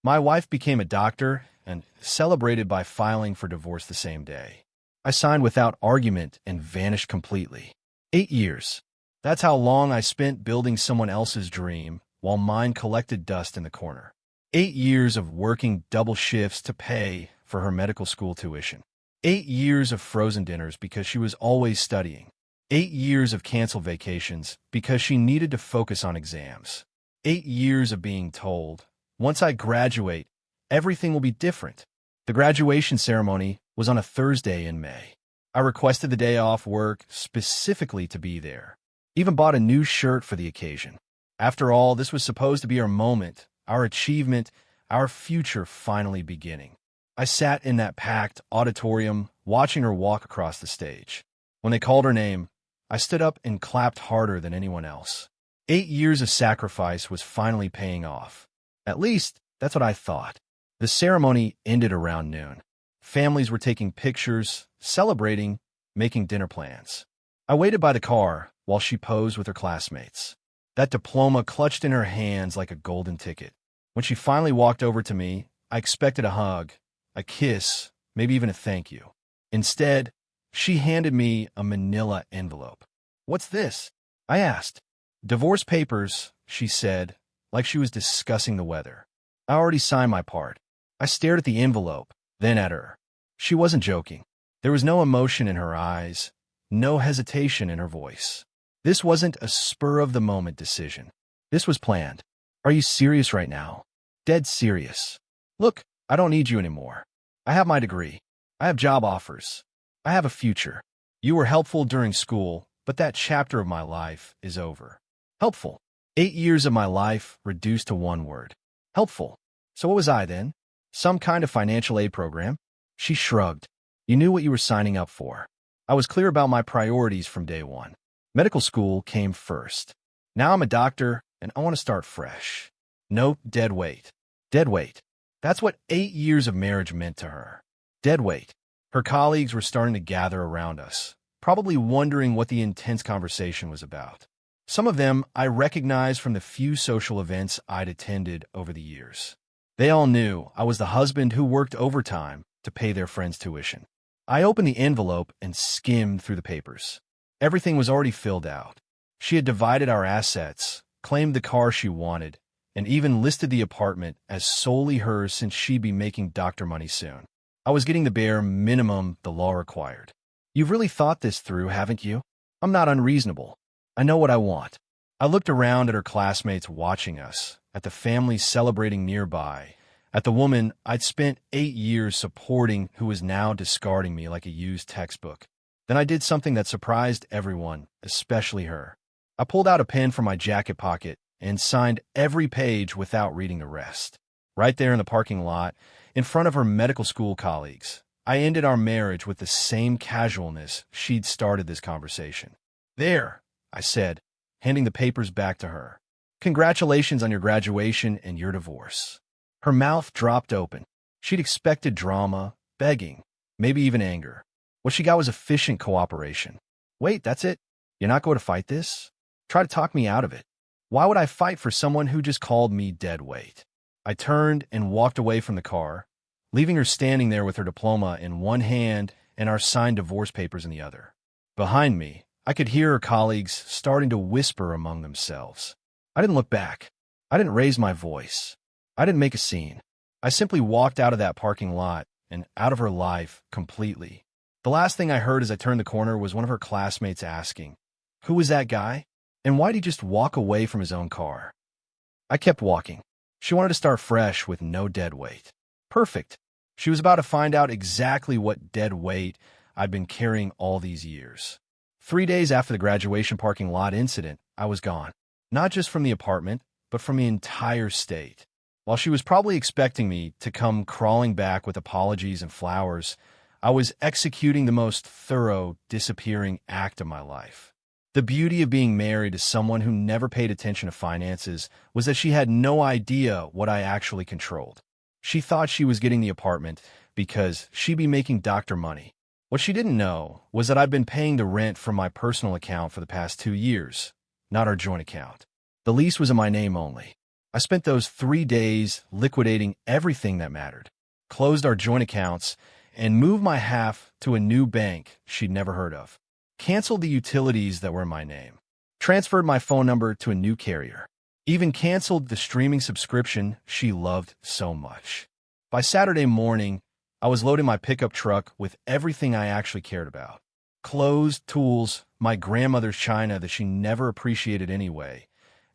My wife became a doctor and celebrated by filing for divorce the same day. I signed without argument and vanished completely. 8 years. That's how long I spent building someone else's dream while mine collected dust in the corner. 8 years of working double shifts to pay for her medical school tuition. 8 years of frozen dinners because she was always studying. 8 years of canceled vacations because she needed to focus on exams. 8 years of being told, once I graduate, everything will be different. The graduation ceremony was on a Thursday in May. I requested the day off work specifically to be there. Even bought a new shirt for the occasion. After all, this was supposed to be our moment, our achievement, our future finally beginning. I sat in that packed auditorium watching her walk across the stage. When they called her name, I stood up and clapped harder than anyone else. 8 years of sacrifice was finally paying off. At least, that's what I thought. The ceremony ended around noon. Families were taking pictures, celebrating, making dinner plans. I waited by the car while she posed with her classmates. That diploma clutched in her hands like a golden ticket. When she finally walked over to me, I expected a hug, a kiss, maybe even a thank you. Instead, she handed me a manila envelope. "What's this?" I asked. "Divorce papers," she said, like she was discussing the weather. I already signed my part. I stared at the envelope, then at her. She wasn't joking. There was no emotion in her eyes, no hesitation in her voice. This wasn't a spur-of-the-moment decision. This was planned. "Are you serious right now?" "Dead serious. Look, I don't need you anymore. I have my degree. I have job offers. I have a future. You were helpful during school, but that chapter of my life is over." Helpful. 8 years of my life reduced to one word. Helpful. So what was I then? Some kind of financial aid program? She shrugged. "You knew what you were signing up for." I was clear about my priorities from day one. Medical school came first. Now I'm a doctor, and I want to start fresh. No dead weight. Dead weight. That's what 8 years of marriage meant to her. Dead weight. Her colleagues were starting to gather around us, probably wondering what the intense conversation was about. Some of them I recognized from the few social events I'd attended over the years. They all knew I was the husband who worked overtime to pay their friends' tuition. I opened the envelope and skimmed through the papers. Everything was already filled out. She had divided our assets, claimed the car she wanted, and even listed the apartment as solely hers since she'd be making doctor money soon. I was getting the bare minimum the law required. "You've really thought this through, haven't you?" "I'm not unreasonable. I know what I want." I looked around at her classmates watching us, at the families celebrating nearby, at the woman I'd spent 8 years supporting who was now discarding me like a used textbook. Then I did something that surprised everyone, especially her. I pulled out a pen from my jacket pocket and signed every page without reading the rest. Right there in the parking lot, in front of her medical school colleagues, I ended our marriage with the same casualness she'd started this conversation. "There," I said, handing the papers back to her. "Congratulations on your graduation and your divorce." Her mouth dropped open. She'd expected drama, begging, maybe even anger. What she got was efficient cooperation. "Wait, that's it? You're not going to fight this? Try to talk me out of it." Why would I fight for someone who just called me dead weight? I turned and walked away from the car, leaving her standing there with her diploma in one hand and our signed divorce papers in the other. Behind me, I could hear her colleagues starting to whisper among themselves. I didn't look back. I didn't raise my voice. I didn't make a scene. I simply walked out of that parking lot and out of her life completely. The last thing I heard as I turned the corner was one of her classmates asking, "Who was that guy? And why'd he just walk away from his own car?" I kept walking. She wanted to start fresh with no dead weight. Perfect. She was about to find out exactly what dead weight I'd been carrying all these years. 3 days after the graduation parking lot incident, I was gone. Not just from the apartment, but from the entire state. While she was probably expecting me to come crawling back with apologies and flowers, I was executing the most thorough, disappearing act of my life. The beauty of being married to someone who never paid attention to finances was that she had no idea what I actually controlled. She thought she was getting the apartment because she'd be making doctor money. What she didn't know was that I'd been paying the rent from my personal account for the past 2 years, not our joint account. The lease was in my name only. I spent those 3 days liquidating everything that mattered, closed our joint accounts, and moved my half to a new bank she'd never heard of, canceled the utilities that were in my name, transferred my phone number to a new carrier, even canceled the streaming subscription she loved so much. By Saturday morning, I was loading my pickup truck with everything I actually cared about. Clothes, tools, my grandmother's china that she never appreciated anyway,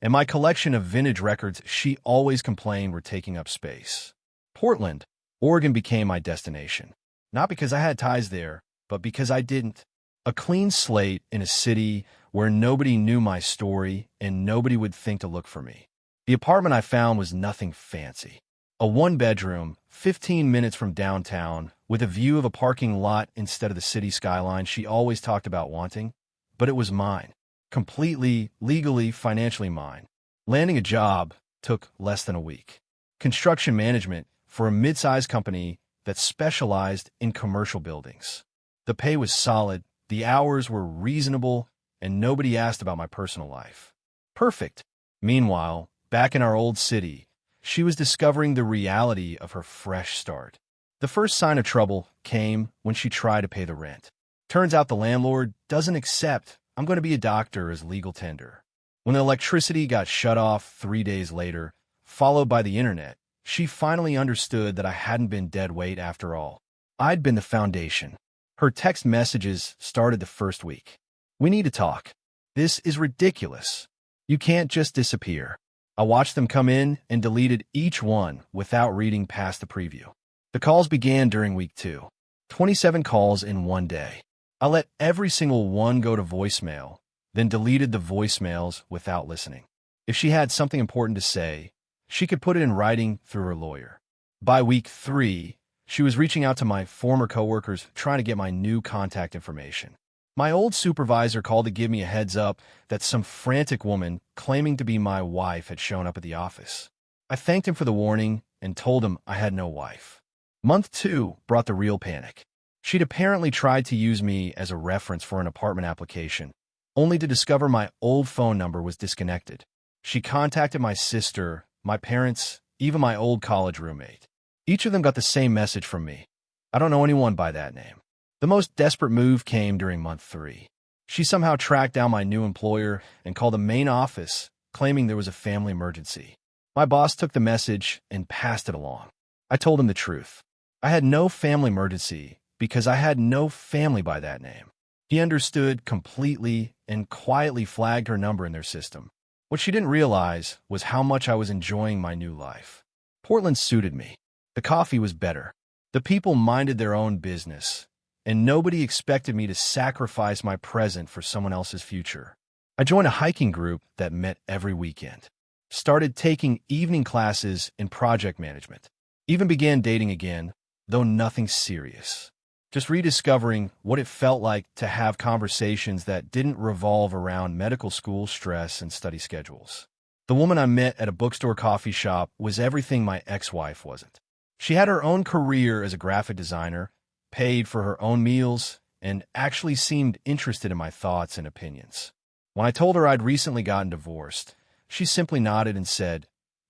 and my collection of vintage records she always complained were taking up space. Portland, Oregon became my destination. Not because I had ties there, but because I didn't. A clean slate in a city where nobody knew my story and nobody would think to look for me. The apartment I found was nothing fancy. A one-bedroom, 15 minutes from downtown, with a view of a parking lot instead of the city skyline she always talked about wanting. But it was mine. Completely, legally, financially mine. Landing a job took less than a week. Construction management for a mid-sized company that specialized in commercial buildings. The pay was solid, the hours were reasonable, and nobody asked about my personal life. Perfect. Meanwhile, back in our old city, she was discovering the reality of her fresh start. The first sign of trouble came when she tried to pay the rent. Turns out the landlord doesn't accept "I'm going to be a doctor" as legal tender. When the electricity got shut off 3 days later, followed by the internet, she finally understood that I hadn't been dead weight after all. I'd been the foundation. Her text messages started the first week. "We need to talk. This is ridiculous. You can't just disappear." I watched them come in and deleted each one without reading past the preview. The calls began during week 2. 27 calls in one day. I let every single one go to voicemail, then deleted the voicemails without listening. If she had something important to say, she could put it in writing through her lawyer. By week 3, she was reaching out to my former coworkers trying to get my new contact information. My old supervisor called to give me a heads up that some frantic woman claiming to be my wife had shown up at the office. I thanked him for the warning and told him I had no wife. Month 2 brought the real panic. She'd apparently tried to use me as a reference for an apartment application, only to discover my old phone number was disconnected. She contacted my sister, my parents, even my old college roommate. Each of them got the same message from me. I don't know anyone by that name. The most desperate move came during month 3. She somehow tracked down my new employer and called the main office, claiming there was a family emergency. My boss took the message and passed it along. I told him the truth. I had no family emergency because I had no family by that name. He understood completely and quietly flagged her number in their system. What she didn't realize was how much I was enjoying my new life. Portland suited me. The coffee was better. The people minded their own business, and nobody expected me to sacrifice my present for someone else's future. I joined a hiking group that met every weekend, started taking evening classes in project management, even began dating again, though nothing serious. Just rediscovering what it felt like to have conversations that didn't revolve around medical school stress and study schedules. The woman I met at a bookstore coffee shop was everything my ex-wife wasn't. She had her own career as a graphic designer, paid for her own meals, and actually seemed interested in my thoughts and opinions. When I told her I'd recently gotten divorced, she simply nodded and said,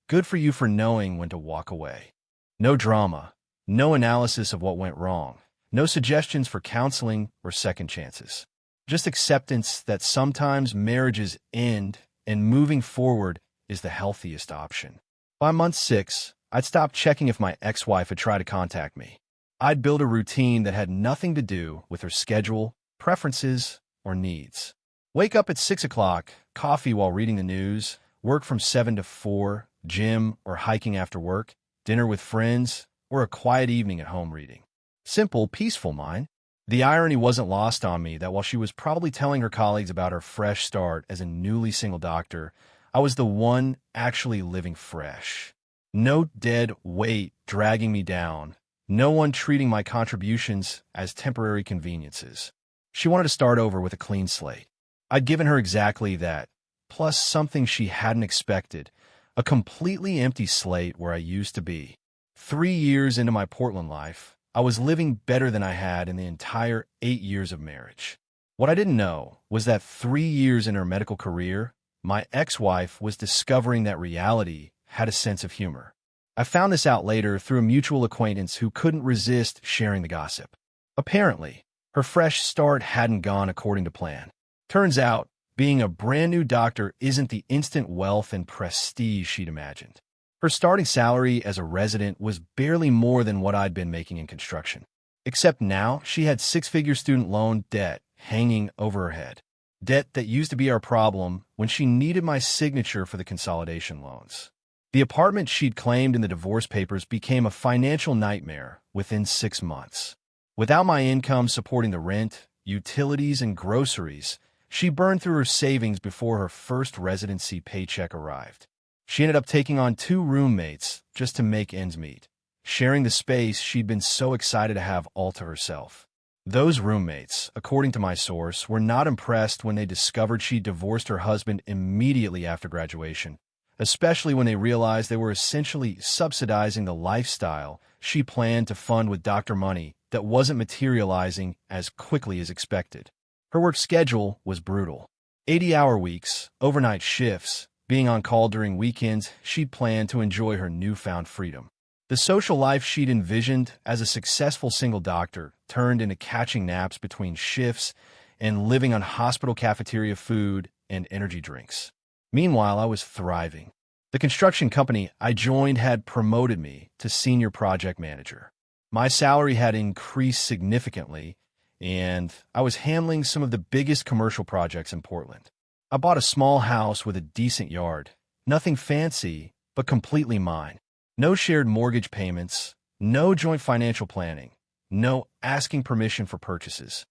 "Good for you for knowing when to walk away." No drama, no analysis of what went wrong. No suggestions for counseling or second chances. Just acceptance that sometimes marriages end and moving forward is the healthiest option. By month 6, I'd stopped checking if my ex-wife had tried to contact me. I'd build a routine that had nothing to do with her schedule, preferences, or needs. Wake up at 6 o'clock, coffee while reading the news, work from 7 to 4, gym or hiking after work, dinner with friends, or a quiet evening at home reading. Simple, peaceful mind. The irony wasn't lost on me that while she was probably telling her colleagues about her fresh start as a newly single doctor, I was the one actually living fresh. No dead weight dragging me down. No one treating my contributions as temporary conveniences. She wanted to start over with a clean slate. I'd given her exactly that, plus something she hadn't expected, a completely empty slate where I used to be. 3 years into my Portland life, I was living better than I had in the entire 8 years of marriage. What I didn't know was that 3 years in her medical career, my ex-wife was discovering that reality had a sense of humor. I found this out later through a mutual acquaintance who couldn't resist sharing the gossip. Apparently, her fresh start hadn't gone according to plan. Turns out, being a brand new doctor isn't the instant wealth and prestige she'd imagined. Her starting salary as a resident was barely more than what I'd been making in construction. Except now, she had six-figure student loan debt hanging over her head. Debt that used to be our problem when she needed my signature for the consolidation loans. The apartment she'd claimed in the divorce papers became a financial nightmare within 6 months. Without my income supporting the rent, utilities, and groceries, she burned through her savings before her first residency paycheck arrived. She ended up taking on 2 roommates just to make ends meet, sharing the space she'd been so excited to have all to herself. Those roommates, according to my source, were not impressed when they discovered she divorced her husband immediately after graduation, especially when they realized they were essentially subsidizing the lifestyle she planned to fund with doctor money that wasn't materializing as quickly as expected. Her work schedule was brutal. 80-hour weeks, overnight shifts, being on call during weekends. She'd planned to enjoy her newfound freedom. The social life she'd envisioned as a successful single doctor turned into catching naps between shifts and living on hospital cafeteria food and energy drinks. Meanwhile, I was thriving. The construction company I joined had promoted me to senior project manager. My salary had increased significantly, and I was handling some of the biggest commercial projects in Portland. I bought a small house with a decent yard. Nothing fancy, but completely mine. No shared mortgage payments, no joint financial planning, no asking permission for purchases.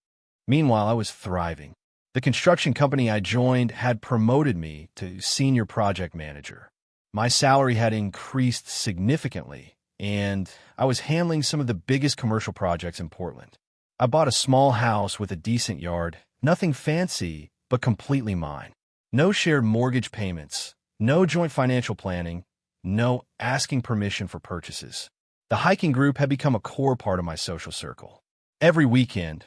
Meanwhile, I was thriving. The construction company I joined had promoted me to senior project manager. My salary had increased significantly, and I was handling some of the biggest commercial projects in Portland. I bought a small house with a decent yard, nothing fancy, but completely mine. No shared mortgage payments, no joint financial planning, no asking permission for purchases. The hiking group had become a core part of my social circle. Every weekend,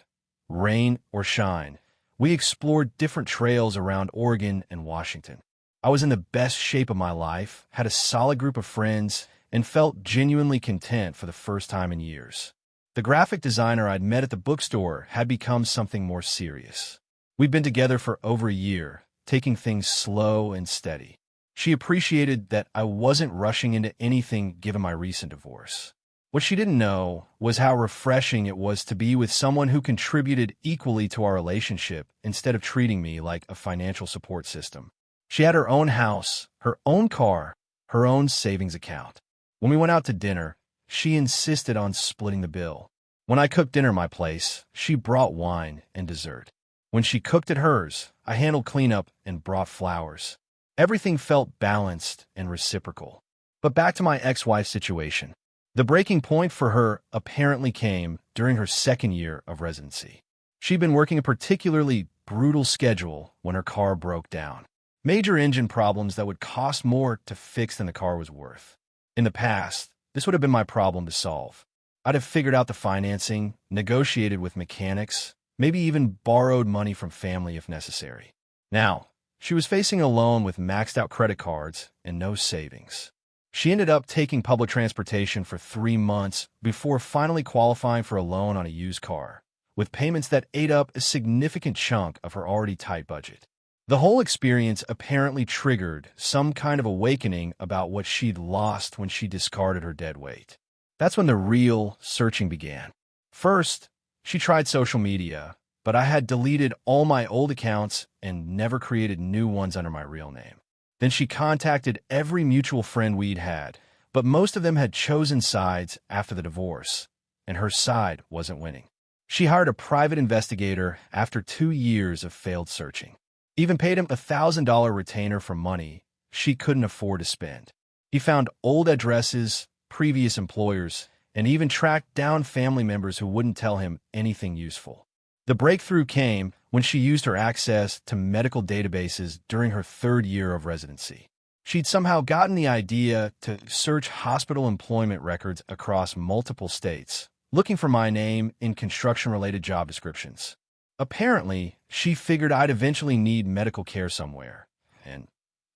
rain or shine, we explored different trails around Oregon and Washington. I was in the best shape of my life, had a solid group of friends, and felt genuinely content for the first time in years. The graphic designer I'd met at the bookstore had become something more serious. We'd been together for over a year, taking things slow and steady. She appreciated that I wasn't rushing into anything given my recent divorce. What she didn't know was how refreshing it was to be with someone who contributed equally to our relationship instead of treating me like a financial support system. She had her own house, her own car, her own savings account. When we went out to dinner, she insisted on splitting the bill. When I cooked dinner at my place, she brought wine and dessert. When she cooked at hers, I handled cleanup and brought flowers. Everything felt balanced and reciprocal. But back to my ex-wife's situation. The breaking point for her apparently came during her second year of residency. She'd been working a particularly brutal schedule when her car broke down. Major engine problems that would cost more to fix than the car was worth. In the past, this would have been my problem to solve. I'd have figured out the financing, negotiated with mechanics, maybe even borrowed money from family if necessary. Now, she was facing a loan with maxed out credit cards and no savings. She ended up taking public transportation for 3 months before finally qualifying for a loan on a used car, with payments that ate up a significant chunk of her already tight budget. The whole experience apparently triggered some kind of awakening about what she'd lost when she discarded her dead weight. That's when the real searching began. First, she tried social media, but I had deleted all my old accounts and never created new ones under my real name. Then she contacted every mutual friend we'd had, but most of them had chosen sides after the divorce, and her side wasn't winning. She hired a private investigator after 2 years of failed searching. Even paid him a $1,000 retainer for money she couldn't afford to spend. He found old addresses, previous employers, and even tracked down family members who wouldn't tell him anything useful. The breakthrough came when she used her access to medical databases during her 3rd year of residency. She'd somehow gotten the idea to search hospital employment records across multiple states, looking for my name in construction-related job descriptions. Apparently, she figured I'd eventually need medical care somewhere, and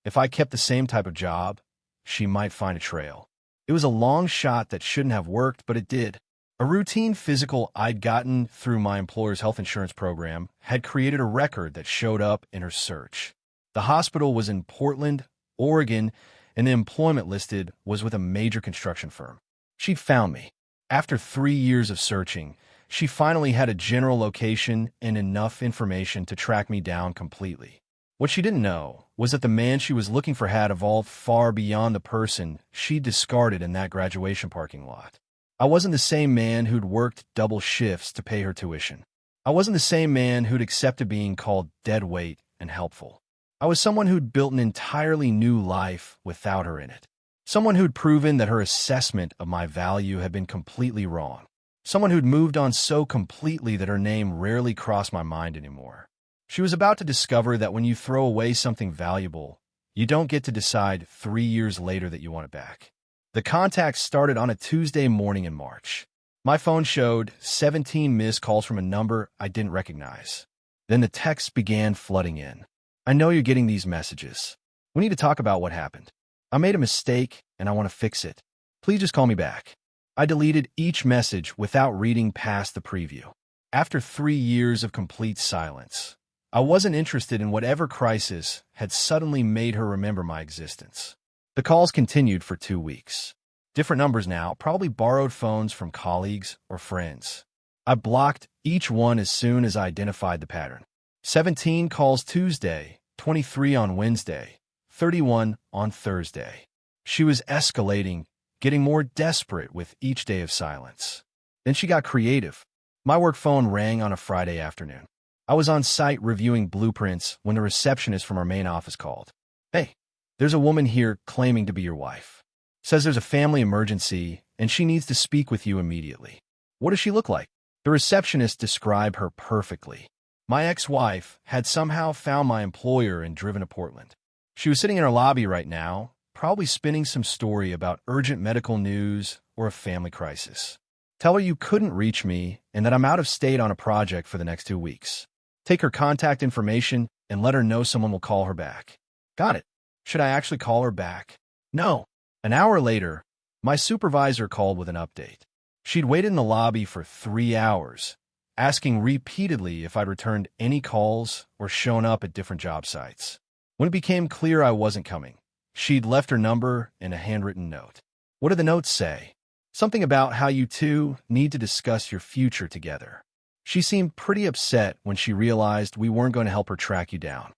if I kept the same type of job, she might find a trail. It was a long shot that shouldn't have worked, but it did. A routine physical I'd gotten through my employer's health insurance program had created a record that showed up in her search. The hospital was in Portland, Oregon, and the employment listed was with a major construction firm. She'd found me. After 3 years of searching, she finally had a general location and enough information to track me down completely. What she didn't know was that the man she was looking for had evolved far beyond the person she discarded in that graduation parking lot. I wasn't the same man who'd worked double shifts to pay her tuition. I wasn't the same man who'd accepted being called dead weight and helpful. I was someone who'd built an entirely new life without her in it. Someone who'd proven that her assessment of my value had been completely wrong. Someone who'd moved on so completely that her name rarely crossed my mind anymore. She was about to discover that when you throw away something valuable, you don't get to decide 3 years later that you want it back. The contact started on a Tuesday morning in March. My phone showed 17 missed calls from a number I didn't recognize. Then the texts began flooding in. I know you're getting these messages. We need to talk about what happened. I made a mistake, and I want to fix it. Please just call me back. I deleted each message without reading past the preview. After 3 years of complete silence, I wasn't interested in whatever crisis had suddenly made her remember my existence. The calls continued for 2 weeks. Different numbers now, probably borrowed phones from colleagues or friends. I blocked each one as soon as I identified the pattern. 17 calls Tuesday, 23 on Wednesday, 31 on Thursday. She was escalating, getting more desperate with each day of silence. Then she got creative. My work phone rang on a Friday afternoon. I was on site reviewing blueprints when the receptionist from our main office called. "Hey, there's a woman here claiming to be your wife. Says there's a family emergency and she needs to speak with you immediately." What does she look like? The receptionist described her perfectly. My ex-wife had somehow found my employer and driven to Portland. She was sitting in our lobby right now, probably spinning some story about urgent medical news or a family crisis. Tell her you couldn't reach me and that I'm out of state on a project for the next 2 weeks. Take her contact information and let her know someone will call her back. Got it. Should I actually call her back? No. An hour later, my supervisor called with an update. She'd waited in the lobby for 3 hours, asking repeatedly if I'd returned any calls or shown up at different job sites. When it became clear I wasn't coming, she'd left her number and a handwritten note. What did the note say? Something about how you two need to discuss your future together. She seemed pretty upset when she realized we weren't going to help her track you down.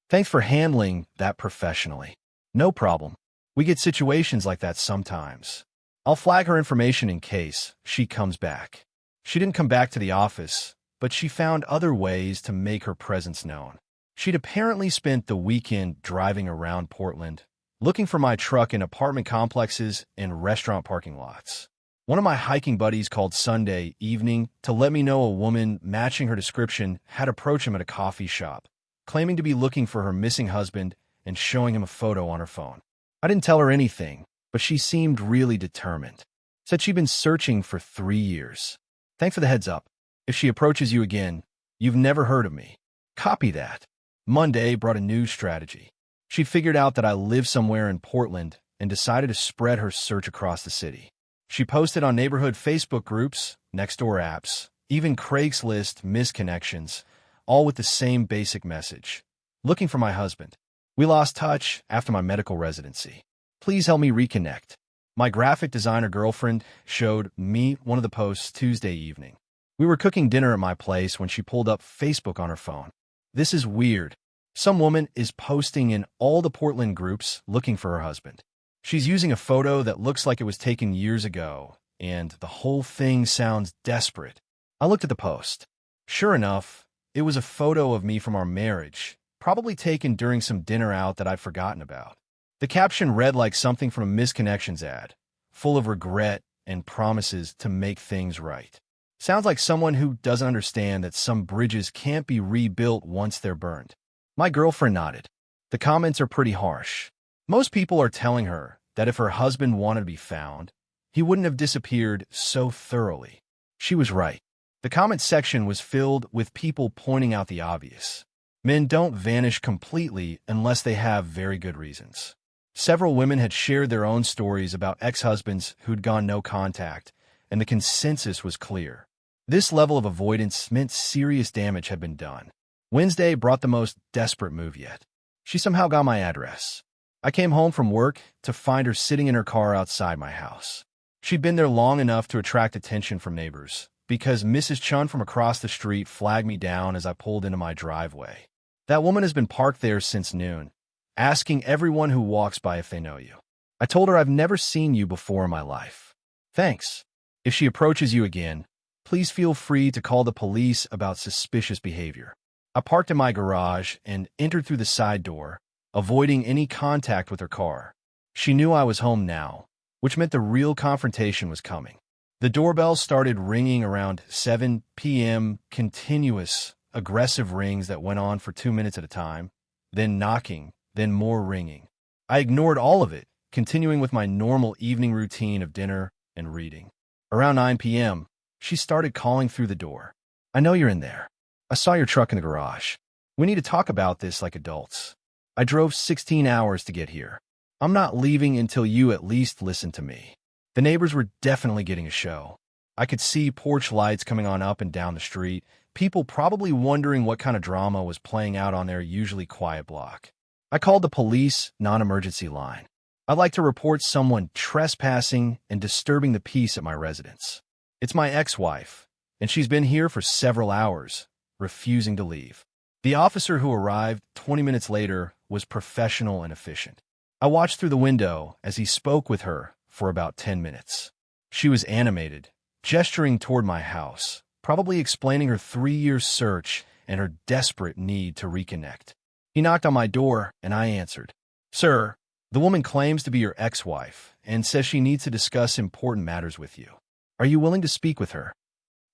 Thanks for handling that professionally. No problem. We get situations like that sometimes. I'll flag her information in case she comes back. She didn't come back to the office, but she found other ways to make her presence known. She'd apparently spent the weekend driving around Portland, looking for my truck in apartment complexes and restaurant parking lots. One of my hiking buddies called Sunday evening to let me know a woman matching her description had approached him at a coffee shop, claiming to be looking for her missing husband and showing him a photo on her phone. I didn't tell her anything, but she seemed really determined. Said she'd been searching for 3 years. Thanks for the heads up. If she approaches you again, you've never heard of me. Copy that. Monday brought a new strategy. She'd figured out that I lived somewhere in Portland and decided to spread her search across the city. She posted on neighborhood Facebook groups, Nextdoor apps, even Craigslist misconnections, all with the same basic message. Looking for my husband. We lost touch after my medical residency. Please help me reconnect. My graphic designer girlfriend showed me one of the posts Tuesday evening. We were cooking dinner at my place when she pulled up Facebook on her phone. This is weird. Some woman is posting in all the Portland groups looking for her husband. She's using a photo that looks like it was taken years ago, and the whole thing sounds desperate. I looked at the post. Sure enough, it was a photo of me from our marriage, probably taken during some dinner out that I'd forgotten about. The caption read like something from a Misconnections ad, full of regret and promises to make things right. Sounds like someone who doesn't understand that some bridges can't be rebuilt once they're burned. My girlfriend nodded. The comments are pretty harsh. Most people are telling her that if her husband wanted to be found, he wouldn't have disappeared so thoroughly. She was right. The comment section was filled with people pointing out the obvious. Men don't vanish completely unless they have very good reasons. Several women had shared their own stories about ex-husbands who'd gone no contact, and the consensus was clear. This level of avoidance meant serious damage had been done. Wednesday brought the most desperate move yet. She somehow got my address. I came home from work to find her sitting in her car outside my house. She'd been there long enough to attract attention from neighbors, because Mrs. Chun from across the street flagged me down as I pulled into my driveway. That woman has been parked there since noon, asking everyone who walks by if they know you. I told her I've never seen you before in my life. Thanks. If she approaches you again, please feel free to call the police about suspicious behavior. I parked in my garage and entered through the side door, avoiding any contact with her car. She knew I was home now, which meant the real confrontation was coming. The doorbell started ringing around 7 p.m., continuous, aggressive rings that went on for 2 minutes at a time, then knocking, then more ringing. I ignored all of it, continuing with my normal evening routine of dinner and reading. Around 9 p.m., she started calling through the door. I know you're in there. I saw your truck in the garage. We need to talk about this like adults. I drove 16 hours to get here. I'm not leaving until you at least listen to me. The neighbors were definitely getting a show. I could see porch lights coming on up and down the street, people probably wondering what kind of drama was playing out on their usually quiet block. I called the police non-emergency line. I'd like to report someone trespassing and disturbing the peace at my residence. It's my ex-wife, and she's been here for several hours, refusing to leave. The officer who arrived 20 minutes later was professional and efficient. I watched through the window as he spoke with her for about 10 minutes. She was animated, gesturing toward my house, probably explaining her 3-year search and her desperate need to reconnect. He knocked on my door, and I answered. Sir, the woman claims to be your ex-wife and says she needs to discuss important matters with you. Are you willing to speak with her?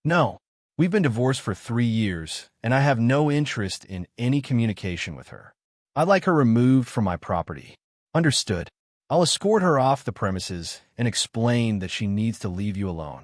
No. We've been divorced for 3 years, and I have no interest in any communication with her. I'd like her removed from my property. Understood. I'll escort her off the premises and explain that she needs to leave you alone.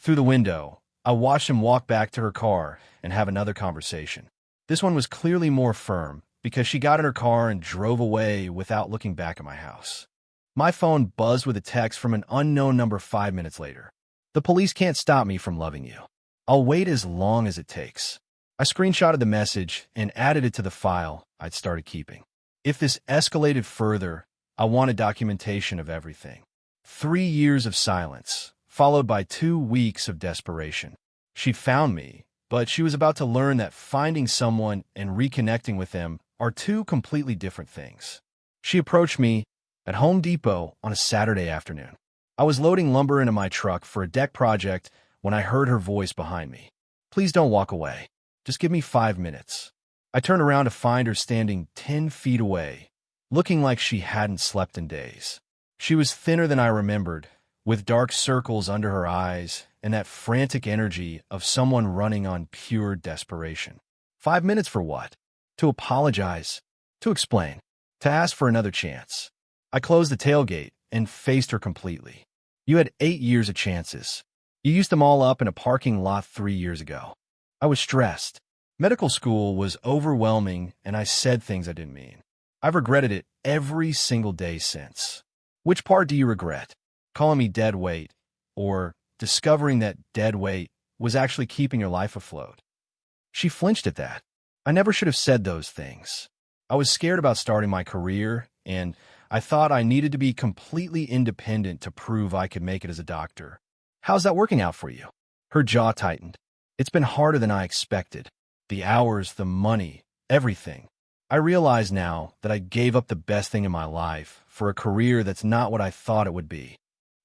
Through the window, I watched him walk back to her car and have another conversation. This one was clearly more firm, because she got in her car and drove away without looking back at my house. My phone buzzed with a text from an unknown number 5 minutes later. The police can't stop me from loving you. I'll wait as long as it takes. I screenshotted the message and added it to the file I'd started keeping. If this escalated further, I wanted documentation of everything. 3 years of silence, followed by 2 weeks of desperation. She'd found me, but she was about to learn that finding someone and reconnecting with them are 2 completely different things. She approached me at Home Depot on a Saturday afternoon. I was loading lumber into my truck for a deck project when I heard her voice behind me. Please don't walk away. Just give me 5 minutes. I turned around to find her standing 10 feet away, looking like she hadn't slept in days. She was thinner than I remembered, with dark circles under her eyes and that frantic energy of someone running on pure desperation. 5 minutes for what? To apologize, to explain, to ask for another chance. I closed the tailgate and faced her completely. You had 8 years of chances. You used them all up in a parking lot 3 years ago. I was stressed. Medical school was overwhelming, and I said things I didn't mean. I've regretted it every single day since. Which part do you regret? Calling me dead weight, or discovering that dead weight was actually keeping your life afloat? She flinched at that. I never should have said those things. I was scared about starting my career, and I thought I needed to be completely independent to prove I could make it as a doctor. How's that working out for you? Her jaw tightened. It's been harder than I expected. The hours, the money, everything. I realize now that I gave up the best thing in my life for a career that's not what I thought it would be.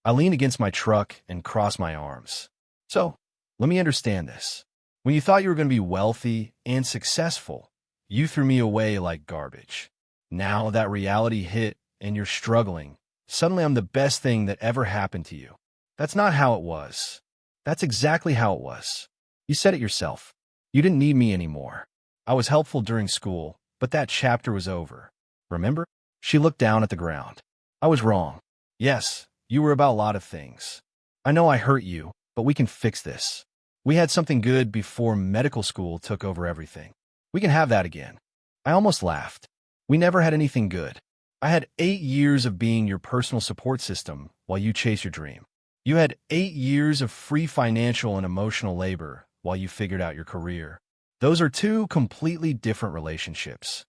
I leaned against my truck and crossed my arms. So, let me understand this. When you thought you were going to be wealthy and successful, you threw me away like garbage. Now that reality hit and you're struggling, suddenly I'm the best thing that ever happened to you. That's not how it was. That's exactly how it was. You said it yourself. You didn't need me anymore. I was helpful during school, but that chapter was over. Remember? She looked down at the ground. I was wrong. Yes, you were about a lot of things. I know I hurt you, but we can fix this. We had something good before medical school took over everything. We can have that again. I almost laughed. We never had anything good. I had 8 years of being your personal support system while you chase your dream. You had 8 years of free financial and emotional labor while you figured out your career. Those are two completely different relationships.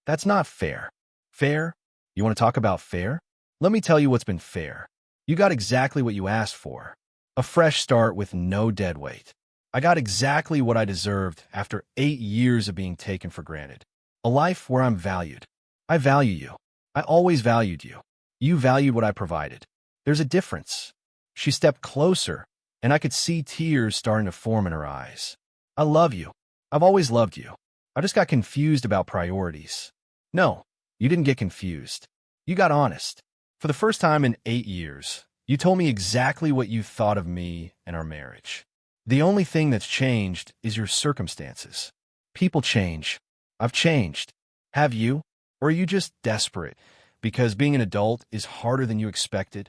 That's not fair. Fair? You want to talk about fair? Let me tell you what's been fair. You got exactly what you asked for. A fresh start with no dead weight. I got exactly what I deserved after 8 years of being taken for granted. A life where I'm valued. I value you. I always valued you. You valued what I provided. There's a difference. She stepped closer, and I could see tears starting to form in her eyes. I love you. I've always loved you. I just got confused about priorities. No, you didn't get confused. You got honest. For the first time in 8 years, you told me exactly what you thought of me and our marriage. The only thing that's changed is your circumstances. People change. I've changed. Have you? Or are you just desperate because being an adult is harder than you expected?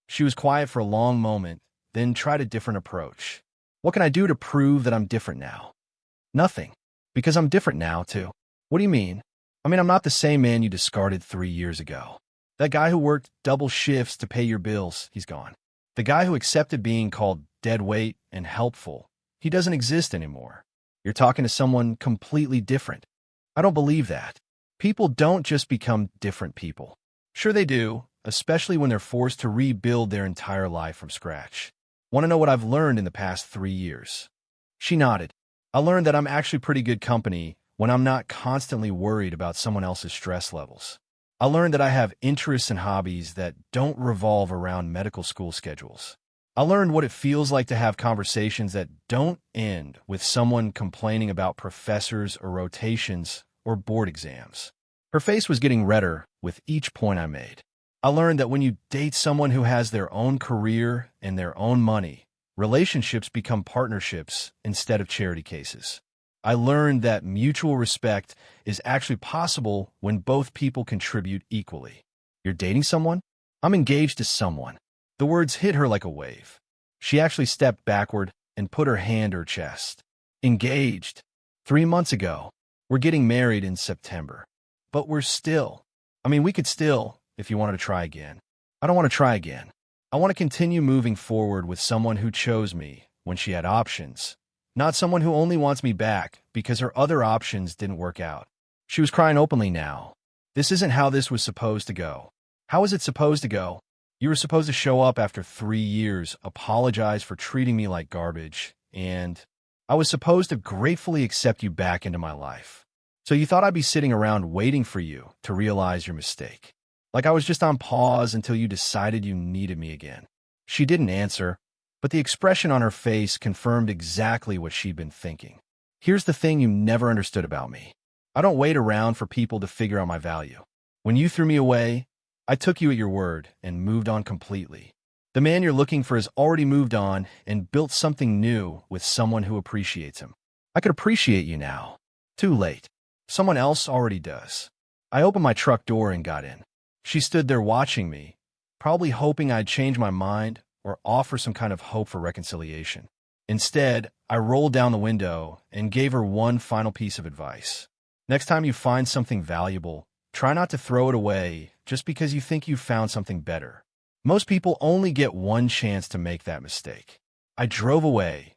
She was quiet for a long moment, then tried a different approach. What can I do to prove that I'm different now? Nothing. Because I'm different now, too. What do you mean? I mean, I'm not the same man you discarded 3 years ago. That guy who worked double shifts to pay your bills, he's gone. The guy who accepted being called dead weight and helpful, he doesn't exist anymore. You're talking to someone completely different. I don't believe that. People don't just become different people. Sure they do, especially when they're forced to rebuild their entire life from scratch. Want to know what I've learned in the past 3 years? She nodded. I learned that I'm actually pretty good company when I'm not constantly worried about someone else's stress levels. I learned that I have interests and hobbies that don't revolve around medical school schedules. I learned what it feels like to have conversations that don't end with someone complaining about professors or rotations or board exams. Her face was getting redder with each point I made. I learned that when you date someone who has their own career and their own money, relationships become partnerships instead of charity cases. I learned that mutual respect is actually possible when both people contribute equally. You're dating someone? I'm engaged to someone. The words hit her like a wave. She actually stepped backward and put her hand to her chest. Engaged. 3 months ago. We're getting married in September. But we could still, if you wanted to try again. I don't want to try again. I want to continue moving forward with someone who chose me when she had options, not someone who only wants me back because her other options didn't work out. She was crying openly now. This isn't how this was supposed to go. How was it supposed to go? You were supposed to show up after 3 years, apologize for treating me like garbage, and I was supposed to gratefully accept you back into my life. So you thought I'd be sitting around waiting for you to realize your mistake. Like I was just on pause until you decided you needed me again. She didn't answer, but the expression on her face confirmed exactly what she'd been thinking. Here's the thing you never understood about me. I don't wait around for people to figure out my value. When you threw me away, I took you at your word and moved on completely. The man you're looking for has already moved on and built something new with someone who appreciates him. I could appreciate you now. Too late. Someone else already does. I opened my truck door and got in. She stood there watching me, probably hoping I'd change my mind or offer some kind of hope for reconciliation. Instead, I rolled down the window and gave her one final piece of advice. Next time you find something valuable, try not to throw it away just because you think you've found something better. Most people only get one chance to make that mistake. I drove away,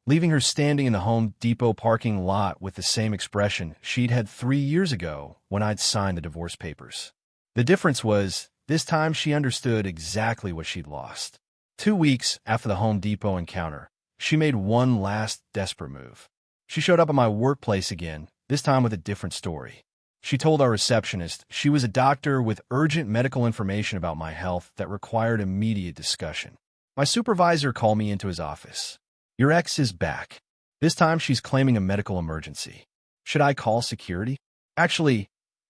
leaving her standing in the Home Depot parking lot with the same expression she'd had 3 years ago when I'd signed the divorce papers. The difference was, this time she understood exactly what she'd lost. 2 weeks after the Home Depot encounter, she made one last desperate move. She showed up at my workplace again, this time with a different story. She told our receptionist she was a doctor with urgent medical information about my health that required immediate discussion. My supervisor called me into his office. Your ex is back. This time she's claiming a medical emergency. Should I call security? Actually,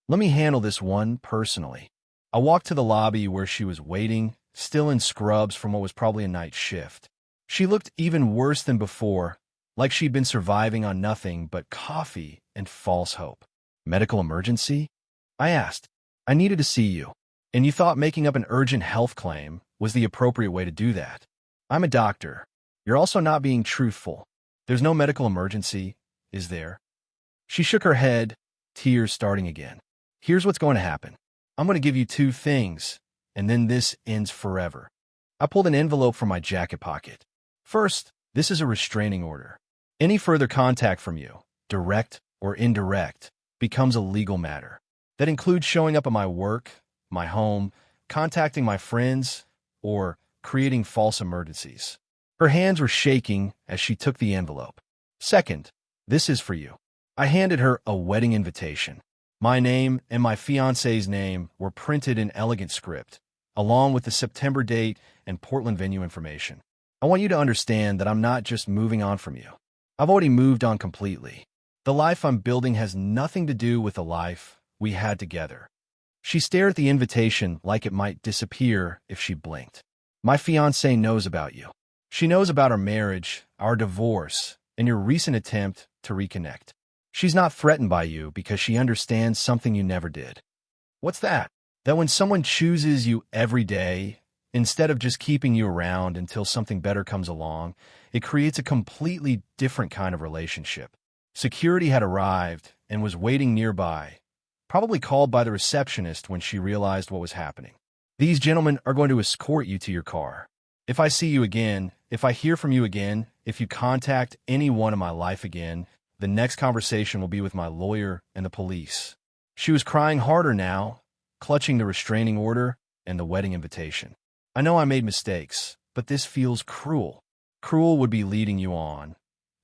let me handle this one personally. I walked to the lobby where she was waiting, still in scrubs from what was probably a night shift. She looked even worse than before, like she'd been surviving on nothing but coffee and false hope. Medical emergency? I asked. I needed to see you. And you thought making up an urgent health claim was the appropriate way to do that. I'm a doctor. You're also not being truthful. There's no medical emergency, is there? She shook her head, tears starting again. Here's what's going to happen. I'm going to give you two things, and then this ends forever. I pulled an envelope from my jacket pocket. First, this is a restraining order. Any further contact from you, direct or indirect, becomes a legal matter. That includes showing up at my work, my home, contacting my friends, or creating false emergencies. Her hands were shaking as she took the envelope. Second, this is for you. I handed her a wedding invitation. My name and my fiancé's name were printed in elegant script, along with the September date and Portland venue information. I want you to understand that I'm not just moving on from you. I've already moved on completely. The life I'm building has nothing to do with the life we had together. She stared at the invitation like it might disappear if she blinked. My fiancé knows about you. She knows about our marriage, our divorce, and your recent attempt to reconnect. She's not threatened by you because she understands something you never did. What's that? That when someone chooses you every day, instead of just keeping you around until something better comes along, it creates a completely different kind of relationship. Security had arrived and was waiting nearby, probably called by the receptionist when she realized what was happening. These gentlemen are going to escort you to your car. If I see you again, if I hear from you again, if you contact anyone in my life again, the next conversation will be with my lawyer and the police. She was crying harder now, clutching the restraining order and the wedding invitation. I know I made mistakes, but this feels cruel. Cruel would be leading you on,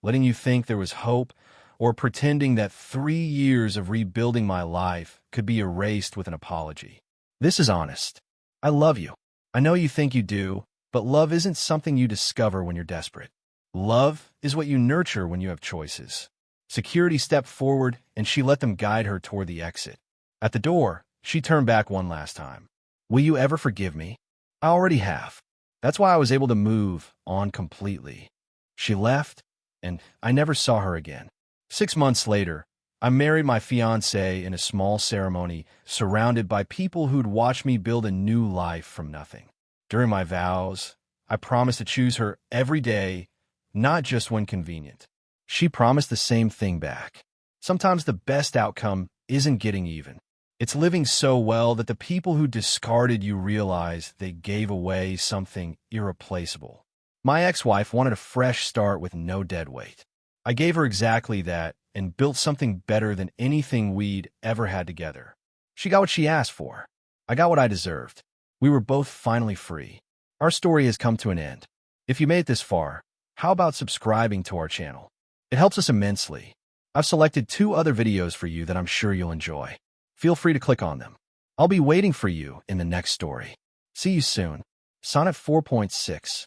letting you think there was hope, or pretending that 3 years of rebuilding my life could be erased with an apology. This is honest. I love you. I know you think you do, but love isn't something you discover when you're desperate. Love is what you nurture when you have choices. Security stepped forward, and she let them guide her toward the exit. At the door, she turned back one last time. Will you ever forgive me? I already have. That's why I was able to move on completely. She left, and I never saw her again. 6 months later, I married my fiancée in a small ceremony, surrounded by people who'd watched me build a new life from nothing. During my vows, I promised to choose her every day, not just when convenient. She promised the same thing back. Sometimes the best outcome isn't getting even. It's living so well that the people who discarded you realize they gave away something irreplaceable. My ex-wife wanted a fresh start with no dead weight. I gave her exactly that and built something better than anything we'd ever had together. She got what she asked for. I got what I deserved. We were both finally free. Our story has come to an end. If you made it this far, how about subscribing to our channel? It helps us immensely. I've selected 2 other videos for you that I'm sure you'll enjoy. Feel free to click on them. I'll be waiting for you in the next story. See you soon. Sonnet 4.6